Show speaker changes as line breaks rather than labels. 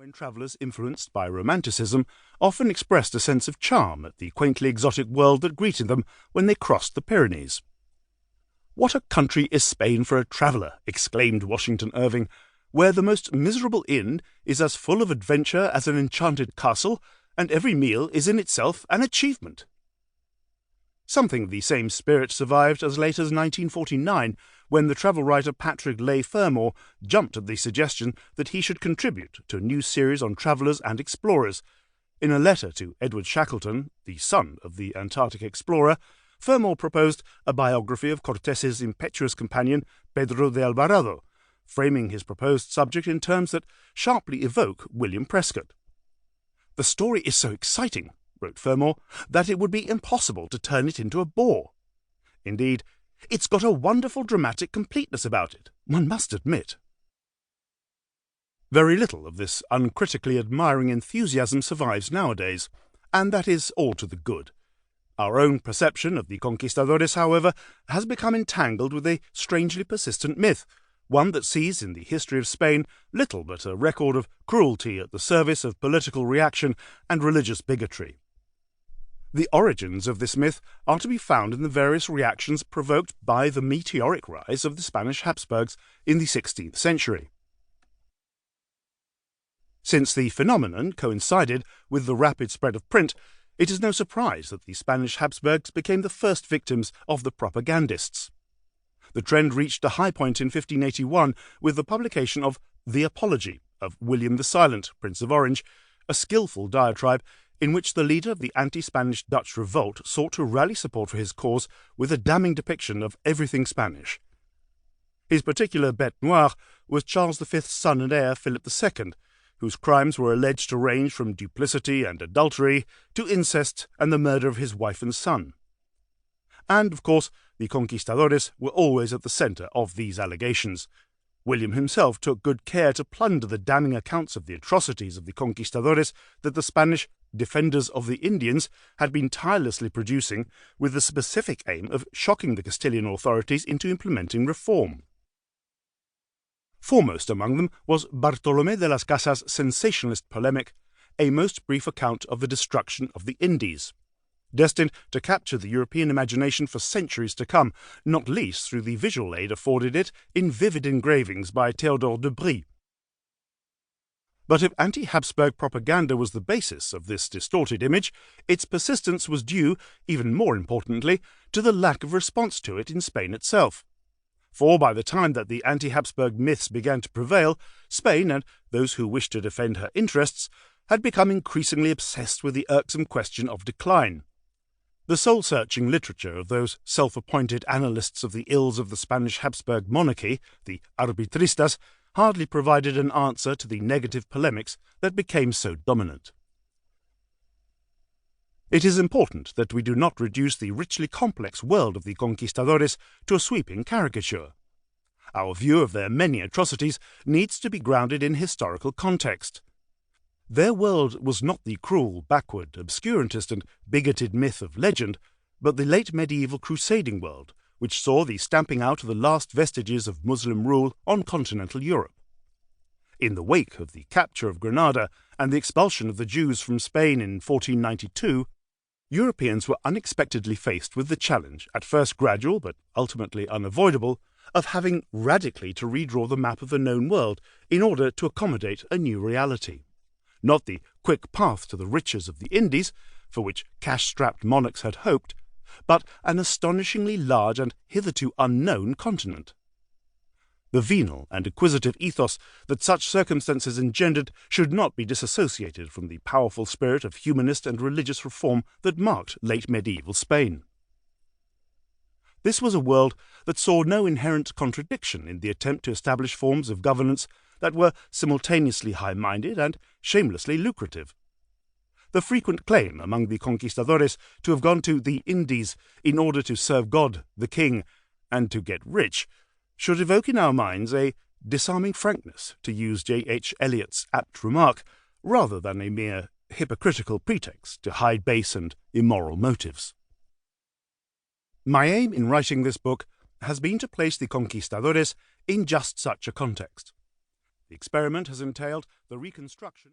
when travellers influenced by Romanticism often expressed a sense of charm at the quaintly exotic world that greeted them when they crossed the Pyrenees. "What a country is Spain for a traveller!" exclaimed Washington Irving, "where the most miserable inn is as full of adventure as an enchanted castle, and every meal is in itself an achievement." Something of the same spirit survived as late as 1949, when the travel writer Patrick Leigh Fermor jumped at the suggestion that he should contribute to a new series on travellers and explorers. In a letter to Edward Shackleton, the son of the Antarctic explorer, Fermor proposed a biography of Cortés's impetuous companion Pedro de Alvarado, framing his proposed subject in terms that sharply evoke William Prescott. "The story is so exciting," wrote Fermor, "that it would be impossible to turn it into a bore. Indeed, it's got a wonderful dramatic completeness about it, one must admit." Very little of this uncritically admiring enthusiasm survives nowadays, and that is all to the good. Our own perception of the Conquistadores, however, has become entangled with a strangely persistent myth, one that sees in the history of Spain little but a record of cruelty at the service of political reaction and religious bigotry. The origins of this myth are to be found in the various reactions provoked by the meteoric rise of the Spanish Habsburgs in the 16th century. Since the phenomenon coincided with the rapid spread of print, it is no surprise that the Spanish Habsburgs became the first victims of the propagandists. The trend reached a high point in 1581 with the publication of The Apology of William the Silent, Prince of Orange, a skillful diatribe in which the leader of the anti-Spanish Dutch revolt sought to rally support for his cause with a damning depiction of everything Spanish. His particular bête noire was Charles V's son and heir, Philip II, whose crimes were alleged to range from duplicity and adultery to incest and the murder of his wife and son. And, of course, the Conquistadores were always at the centre of these allegations. William himself took good care to plunder the damning accounts of the atrocities of the Conquistadores that the Spanish defenders of the Indians had been tirelessly producing, with the specific aim of shocking the Castilian authorities into implementing reform. Foremost among them was Bartolomé de las Casas' sensationalist polemic, A Most Brief Account of the Destruction of the Indies, destined to capture the European imagination for centuries to come, not least through the visual aid afforded it in vivid engravings by Théodore de Brie. But if anti-Habsburg propaganda was the basis of this distorted image, its persistence was due, even more importantly, to the lack of response to it in Spain itself. For by the time that the anti-Habsburg myths began to prevail, Spain, and those who wished to defend her interests, had become increasingly obsessed with the irksome question of decline. The soul-searching literature of those self-appointed analysts of the ills of the Spanish Habsburg monarchy, the arbitristas, hardly provided an answer to the negative polemics that became so dominant. It is important that we do not reduce the richly complex world of the Conquistadores to a sweeping caricature. Our view of their many atrocities needs to be grounded in historical context. Their world was not the cruel, backward, obscurantist and bigoted myth of legend, but the late medieval crusading world, which saw the stamping out of the last vestiges of Muslim rule on continental Europe. In the wake of the capture of Granada and the expulsion of the Jews from Spain in 1492, Europeans were unexpectedly faced with the challenge, at first gradual but ultimately unavoidable, of having radically to redraw the map of the known world in order to accommodate a new reality. Not the quick path to the riches of the Indies, for which cash-strapped monarchs had hoped, but an astonishingly large and hitherto unknown continent. The venal and acquisitive ethos that such circumstances engendered should not be disassociated from the powerful spirit of humanist and religious reform that marked late medieval Spain. This was a world that saw no inherent contradiction in the attempt to establish forms of governance that were simultaneously high-minded and shamelessly lucrative. The frequent claim among the conquistadores to have gone to the Indies in order to serve God, the King, and to get rich, should evoke in our minds a disarming frankness, to use J.H. Eliot's apt remark, rather than a mere hypocritical pretext to hide base and immoral motives. My aim in writing this book has been to place the conquistadores in just such a context. The experiment has entailed the reconstruction